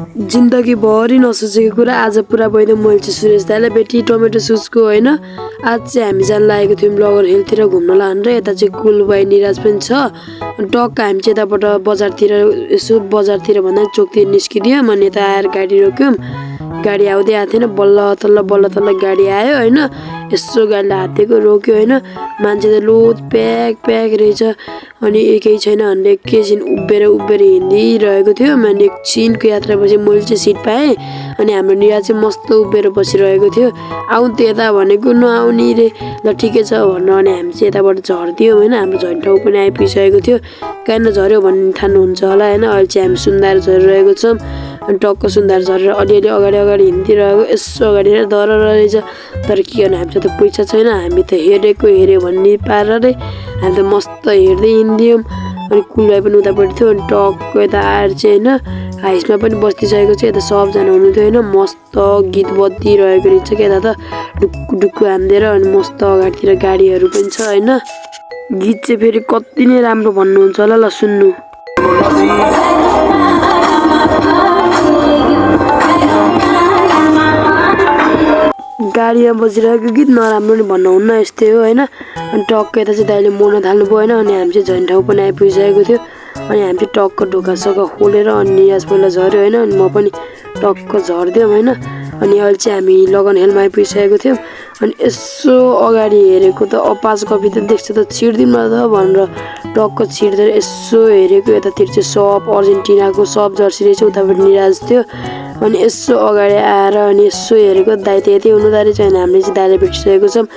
जिन्दगीभरि नसोचेको कुरा आज पुरा भइदियो। मैले चाहिँ सुरेश दाइलाई भेटी टमेटो सुजको होइन, आज चाहिँ हामी जान लागेको थियौँ लगर हिलतिर घुम्नलाई भनेर। यता चाहिँ कुल भाइ निराज पनि छ। अनि टक्क हामी चाहिँ यताबाट बजारतिर यसो बजारतिर भन्दा चोकतिर निस्किदियौँ। अनि यता आएर गाडी रोक्यौँ। गाडी आउँदै आएको थिएन, बल्ल तल्ल गाडी आयो होइन। यसो गाडीलाई हातेको रोक्यो होइन। मान्छे त लोत प्याक रहेछ। अनि केही छैन भनेर एकैछिन उभिएर हिँडिरहेको थियो। अनि एकछिनको यात्रापछि मैले चाहिँ सिट पाएँ। अनि हाम्रो निराज चाहिँ मस्त उभिएर बसिरहेको थियो। आउँ त यता भनेको नआउने रे। ल ठिकै छ भनेर अनि हामी चाहिँ यताबाट झर्दियौँ होइन। हाम्रो झर्ने ठाउँ पनि आइपुगिसकेको थियो। कहाँनिर झऱ्यो भन्ने ठान्नुहुन्छ होला होइन। अहिले चाहिँ हामी सुन्दार झरिरहेको छौँ। अनि टक्क सुन्दार झरेर अलिअलि अगाडि हिँडिरहेको। यसो अगाडि डर रहेछ। तर के गर्नु, हामीसँग त पैसा छैन। हामी त हेऱ्यो भन्ने पाराले हामी त मस्त हेर्दै हिँडिदियौँ। अनि कुललाई पनि उतापट्टि थियो। अनि टक्क यता आएर चाहिँ होइन हाइसमा पनि बस्दिसकेको छ। यता सबजना हुनुहुन्थ्यो होइन। मस्त गीत बजिरहेको रहेछ क्या यता त डुक्कु हान्दिएर। अनि मस्त अगाडितिर गाडीहरू पनि छ होइन। गीत चाहिँ फेरि कति नै राम्रो भन्नुहुन्छ होला, ल सुन्नु। गाडीमा बजिरहेको गीत नराम्रो नि भन्नुहुन्न, यस्तै हो होइन। अनि टक्क यता चाहिँ दाइले मोड्न थाल्नुभयो होइन। अनि हामी चाहिँ झन् ठाउँ पनि आइपुगिसकेको थियो। अनि हामी चाहिँ टक्क ढोकासोका खोलेर अनि निराज पहिला झऱ्यो होइन। अनि म पनि टक्क झरिदियौँ होइन। अनि अहिले चाहिँ हामी लगन हेलमा आइपुगिसकेको थियौँ। अनि यसो अगाडि हेरेको त अपास कपी त देख्छ त छिर्दिउँ न त भनेर टक्क छिर्दै यसो हेरेको। यतातिर चाहिँ सब अर्जेन्टिनाको सब जर्सी रहेछ। उताबाट निराज थियो। अनि यसो अगाडि आएर अनि यसो हेरेको दाइ त यतै हुनुहुँदो रहेछ। अनि हामीले चाहिँ दाइलाई भेटिसकेको छौँ।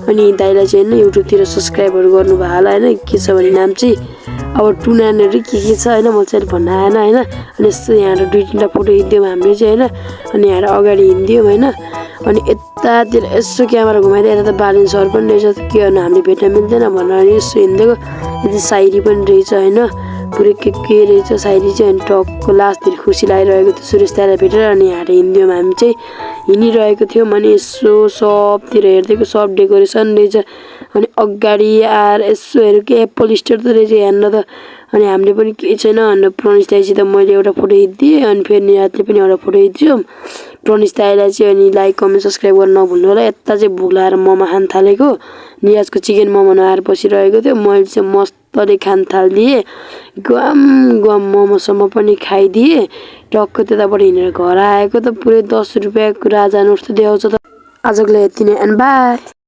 अनि दाइलाई चाहिँ होइन युट्युबतिर सब्सक्राइबहरू गर्नुभयो होला होइन। के छ भने नाम चाहिँ अब टुनानहरू के छ होइन, म चाहिँ भन्न आएन होइन। अनि यस्तो यहाँबाट 2-3टा फोटो खिच्दियौँ हामीले चाहिँ होइन। अनि यहाँ अगाडि हिँडिदियौँ होइन। अनि यतातिर यसो क्यामेरा घुमाइदियो। यता त बालिन सर पनि रहेछ। के गर्नु, हामीले भेट्न मिल्दैन भनेर यसो हिँडिदिएको। यता साइरी पनि रहेछ होइन। पुरै के रहेछ साइरी चाहिँ। अनि टक्क लास्टतिर खुसी लागिरहेको थियो सुरेश दाइलाई भेटेर। अनि यहाँ हिँडिदियौँ हामी चाहिँ हिँडिरहेको थियौँ। अनि यसो सबतिर हेरिदिएको, सब डेकोरेसन रहेछ। अनि अगाडि आएर यसो हेऱ्यो कि एप्पल स्टोर त रहेछ हेर्न त। अनि हामीले पनि केही छैन भनेर प्रणेश दाइसित मैले एउटा फोटो खिचिदिएँ। अनि फेरि निराजले पनि एउटा फोटो खिच्यौँ। प्रणेश दाइलाई चाहिँ अनि लाइक कमेन्ट सब्सक्राइब गर्न नभुल्नु होला। यता चाहिँ भोक लागेर मोमो खान थालेको। निराजको चिकन मोमो नआएर बसिरहेको थियो। मैले चाहिँ मस्तले खान थालिदिएँ। गम मोमोसम्म पनि खाइदिएँ। टक्क त्यताबाट हिँडेर घर आएको त पुरै 10 रुपियाँको राजा नोट देखाउँछ त। आजको लागि यति नै, एन्ड बाई।